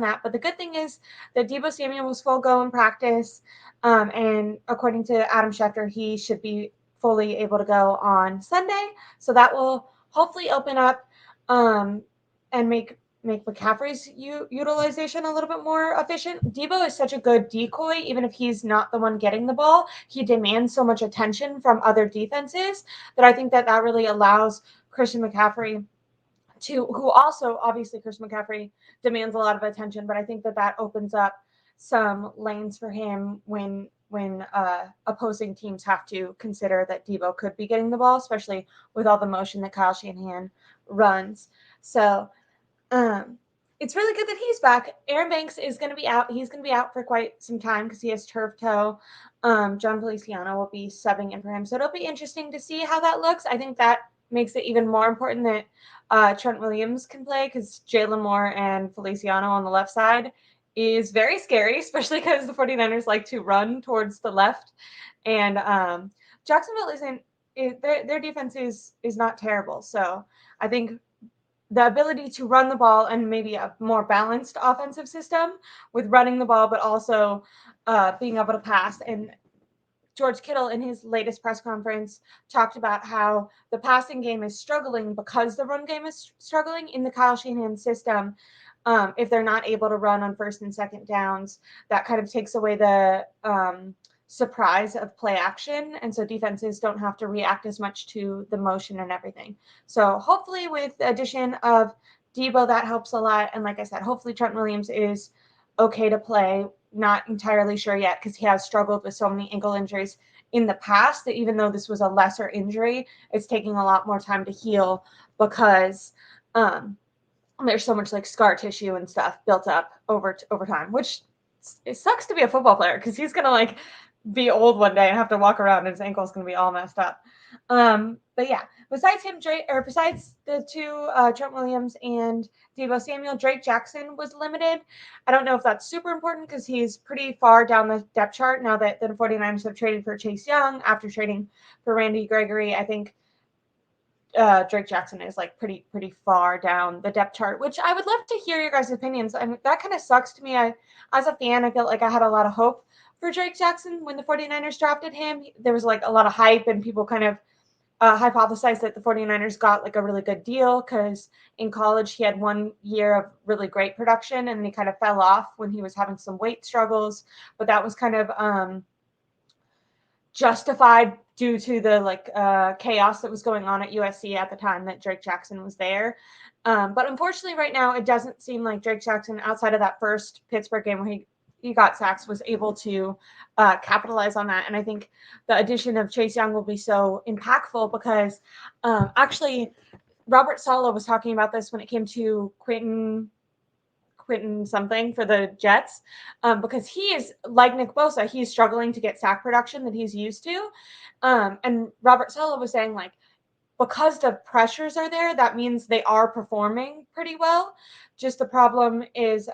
that. But the good thing is that Deebo Samuel was full go in practice. And according to Adam Schefter, he should be fully able to go on Sunday. So that will hopefully open up and make McCaffrey's utilization a little bit more efficient. Deebo is such a good decoy, even if he's not the one getting the ball. He demands so much attention from other defenses that I think that really allows Christian McCaffrey who also obviously Christian McCaffrey demands a lot of attention, but I think that opens up some lanes for him when opposing teams have to consider that Deebo could be getting the ball, especially with all the motion that Kyle Shanahan runs. So it's really good that he's back. Aaron Banks is going to be out. He's going to be out for quite some time because he has turf toe. John Feliciano will be subbing in for him. So it'll be interesting to see how that looks. I think that makes it even more important that Trent Williams can play because Jalen Moore and Feliciano on the left side is very scary, especially because the 49ers like to run towards the left. And Jacksonville their defense is not terrible. So I think the ability to run the ball and maybe a more balanced offensive system with running the ball, but also being able to pass. And George Kittle in his latest press conference talked about how the passing game is struggling because the run game is struggling in the Kyle Shanahan system. If they're not able to run on first and second downs, that kind of takes away the surprise of play action. And so defenses don't have to react as much to the motion and everything. So hopefully with the addition of Deebo, that helps a lot. And like I said, hopefully Trent Williams is okay to play. Not entirely sure yet because he has struggled with so many ankle injuries in the past that even though this was a lesser injury, it's taking a lot more time to heal because there's so much like scar tissue and stuff built up over time, which it sucks to be a football player because he's going to like be old one day and have to walk around and his ankle's going to be all messed up. But yeah, besides the two, Trent Williams and Deebo Samuel, Drake Jackson was limited. I don't know if that's super important because he's pretty far down the depth chart now that the 49ers have traded for Chase Young after trading for Randy Gregory. I think Drake Jackson is like pretty far down the depth chart, which I would love to hear your guys' opinions. I mean, that kind of sucks to me. As a fan, I felt like I had a lot of hope for Drake Jackson when the 49ers drafted him. There was like a lot of hype and people kind of hypothesized that the 49ers got like a really good deal because in college he had 1 year of really great production and he kind of fell off when he was having some weight struggles, but that was kind of justified due to the chaos that was going on at USC at the time that Drake Jackson was there. But unfortunately right now it doesn't seem like Drake Jackson, outside of that first Pittsburgh game where he got sacks, was able to capitalize on that. And I think the addition of Chase Young will be so impactful because actually Robert Saleh was talking about this when it came to Quentin something for the Jets because he is like Nick Bosa. He's struggling to get sack production that he's used to. And Robert Saleh was saying like, because the pressures are there, that means they are performing pretty well. Just the problem is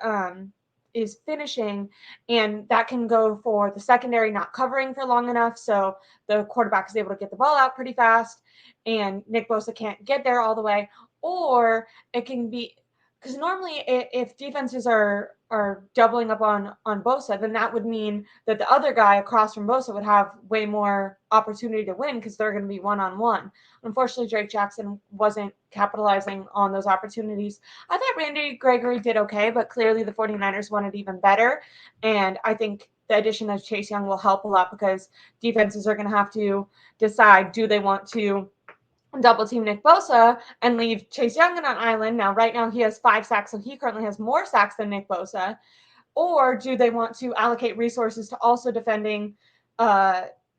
finishing, and that can go for the secondary not covering for long enough. So the quarterback is able to get the ball out pretty fast and Nick Bosa can't get there all the way. Or it can be, because normally if defenses are doubling up on Bosa, then that would mean that the other guy across from Bosa would have way more opportunity to win because they're going to be one-on-one. Unfortunately, Drake Jackson wasn't capitalizing on those opportunities. I thought Randy Gregory did okay, but clearly the 49ers wanted even better. And I think the addition of Chase Young will help a lot because defenses are going to have to decide, do they want to double team Nick Bosa and leave Chase Young on an island? Now, right now he has 5 sacks, so he currently has more sacks than Nick Bosa. Or do they want to allocate resources to also defending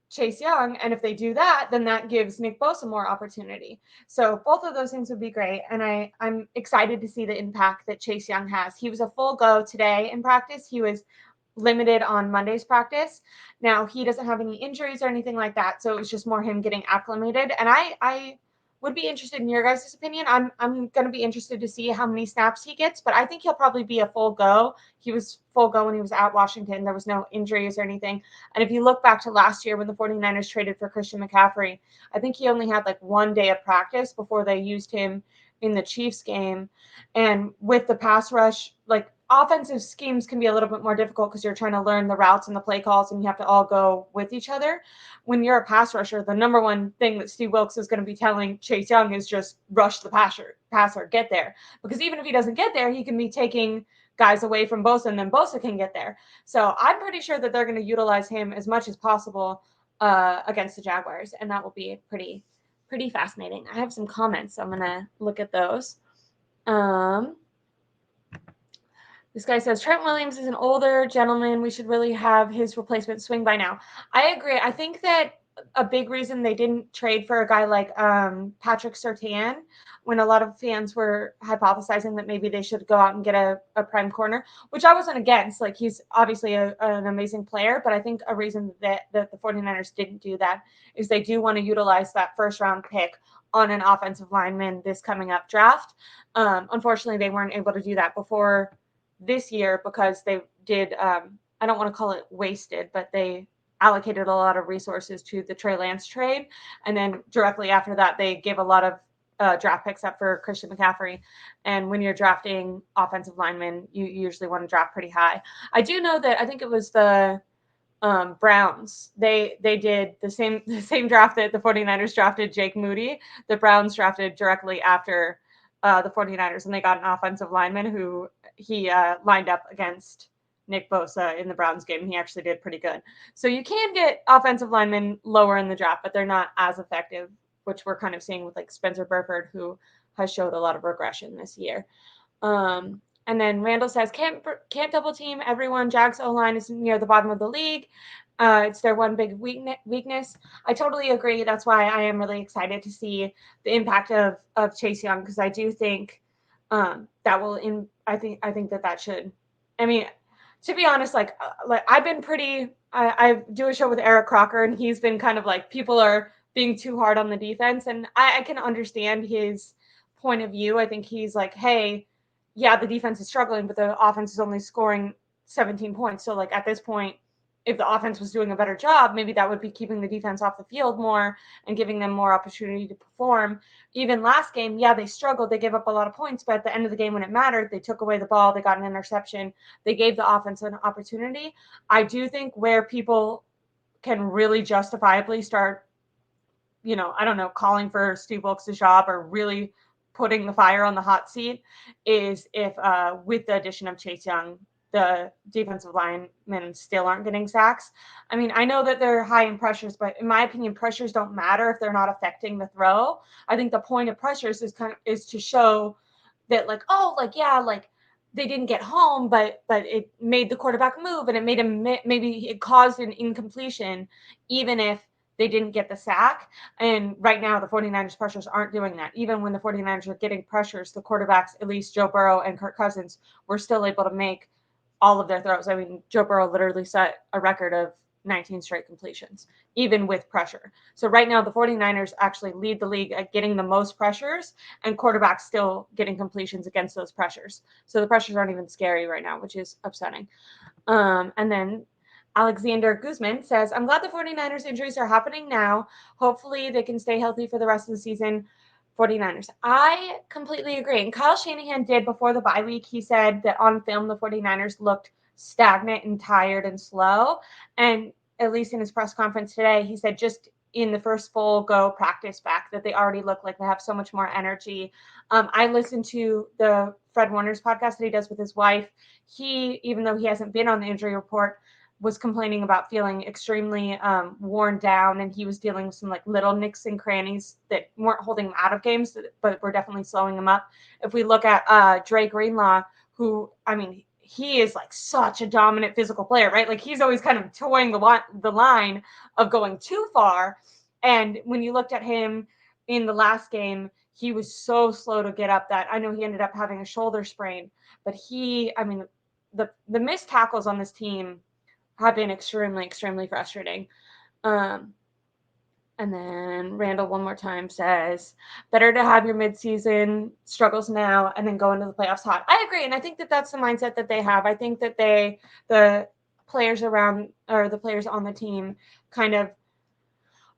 Chase Young? And if they do that, then that gives Nick Bosa more opportunity. So both of those things would be great. And I'm excited to see the impact that Chase Young has. He was a full go today in practice. He was limited on Monday's practice. Now, he doesn't have any injuries or anything like that, so it was just more him getting acclimated. And I would be interested in your guys' opinion. I'm going to be interested to see how many snaps he gets, but I think he'll probably be a full go. He was full go when he was at Washington. There was no injuries or anything. And if you look back to last year when the 49ers traded for Christian McCaffrey, I think he only had like 1 day of practice before they used him in the Chiefs game. And with the pass rush, like offensive schemes can be a little bit more difficult because you're trying to learn the routes and the play calls, and you have to all go with each other. When you're a pass rusher, the number one thing that Steve Wilks is going to be telling Chase Young is just rush the passer, get there. Because even if he doesn't get there, he can be taking guys away from Bosa, and then Bosa can get there. So I'm pretty sure that they're going to utilize him as much as possible against the Jaguars, and that will be pretty fascinating. I have some comments, so I'm going to look at those. This guy says, Trent Williams is an older gentleman. We should really have his replacement swing by now. I agree. I think that a big reason they didn't trade for a guy like Patrick Surtain, when a lot of fans were hypothesizing that maybe they should go out and get a prime corner, which I wasn't against. Like, he's obviously an amazing player, but I think a reason that the 49ers didn't do that is they do want to utilize that first-round pick on an offensive lineman this coming up draft. Unfortunately, they weren't able to do that before this year because they did, I don't want to call it wasted, but they allocated a lot of resources to the Trey Lance trade. And then directly after that, they gave a lot of draft picks up for Christian McCaffrey. And when you're drafting offensive linemen, you usually want to draft pretty high. I do know that I think it was the Browns. They did the same draft that the 49ers drafted Jake Moody. The Browns drafted directly after the 49ers, and they got an offensive lineman who he lined up against Nick Bosa in the Browns game. He actually did pretty good. So you can get offensive linemen lower in the draft, but they're not as effective, which we're kind of seeing with like Spencer Burford, who has showed a lot of regression this year. And then Randall says, can't double team everyone. Jags O-line is near the bottom of the league. It's their one big weakness. I totally agree. That's why I am really excited to see the impact of Chase Young, because I do think that will. I think that should. I mean, to be honest, like I've been pretty. I do a show with Eric Crocker, and he's been kind of like, people are being too hard on the defense, and I can understand his point of view. I think he's like, hey, yeah, the defense is struggling, but the offense is only scoring 17 points. So like at this point, if the offense was doing a better job, maybe that would be keeping the defense off the field more and giving them more opportunity to perform. Even last game, yeah, they struggled. They gave up a lot of points, but at the end of the game when it mattered, they took away the ball. They got an interception. They gave the offense an opportunity. I do think where people can really justifiably start, I don't know, calling for Steve Wilks' job or really putting the fire on the hot seat is if with the addition of Chase Young, the defensive linemen still aren't getting sacks. I mean, I know that they're high in pressures, but in my opinion, pressures don't matter if they're not affecting the throw. I think the point of pressures is to show that they didn't get home, but it made the quarterback move, and it made him, maybe it caused an incompletion, even if they didn't get the sack. And right now, the 49ers pressures aren't doing that. Even when the 49ers are getting pressures, the quarterbacks, at least Joe Burrow and Kirk Cousins, were still able to make all of their throws. I mean, Joe Burrow literally set a record of 19 straight completions, even with pressure. So right now, the 49ers actually lead the league at getting the most pressures, and quarterbacks still getting completions against those pressures. So the pressures aren't even scary right now, which is upsetting. And then Alexander Guzman says, I'm glad the 49ers injuries are happening now. Hopefully they can stay healthy for the rest of the season. 49ers. I completely agree. And Kyle Shanahan did before the bye week. He said that on film, the 49ers looked stagnant and tired and slow. And at least in his press conference today, he said just in the first full go practice back that they already look like they have so much more energy. I listened to the Fred Warner's podcast that he does with his wife. He, even though he hasn't been on the injury report, was complaining about feeling extremely worn down, and he was dealing with some like little nicks and crannies that weren't holding him out of games, but were definitely slowing him up. If we look at Dre Greenlaw, who, I mean, he is like such a dominant physical player, right? Like he's always kind of toeing the line of going too far. And when you looked at him in the last game, he was so slow to get up that I know he ended up having a shoulder sprain, but the missed tackles on this team have been extremely, extremely frustrating. And then Randall one more time says, better to have your midseason struggles now and then go into the playoffs hot. I agree. And I think that that's the mindset that they have. I think that the players around, or the players on the team, kind of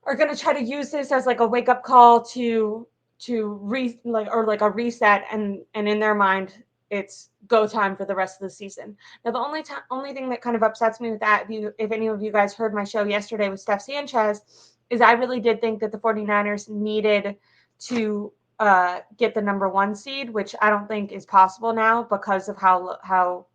are going to try to use this as like a wake up call to a reset. And in their mind, it's go time for the rest of the season. Now, the only thing that kind of upsets me with that, if any of you guys heard my show yesterday with Steph Sanchez, is I really did think that the 49ers needed to get the number 1 seed, which I don't think is possible now because of how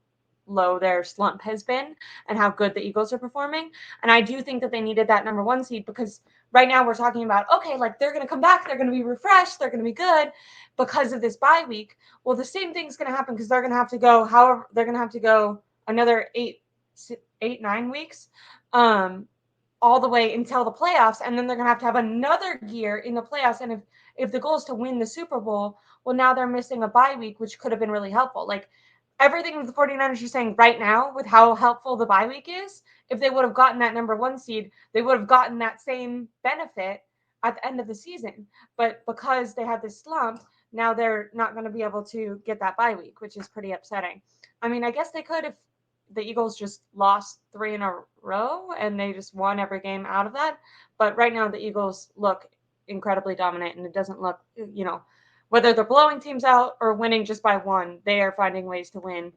low their slump has been and how good the Eagles are performing. And I do think that they needed that number 1 seed because right now we're talking about, okay, like they're going to come back, they're going to be refreshed, they're going to be good because of this bye week. Well, the same thing's going to happen because they're going to have to go, however, they're going to have to go another 9 weeks, all the way until the playoffs. And then they're going to have another year in the playoffs. And if the goal is to win the Super Bowl, well, now they're missing a bye week, which could have been really helpful. Like, everything that the 49ers are saying right now with how helpful the bye week is, if they would have gotten that number 1 seed, they would have gotten that same benefit at the end of the season. But because they had this slump, now they're not going to be able to get that bye week, which is pretty upsetting. I mean, I guess they could if the Eagles just lost 3 in a row and they just won every game out of that. But right now, the Eagles look incredibly dominant, and it doesn't look, whether they're blowing teams out or winning just by 1, they are finding ways to win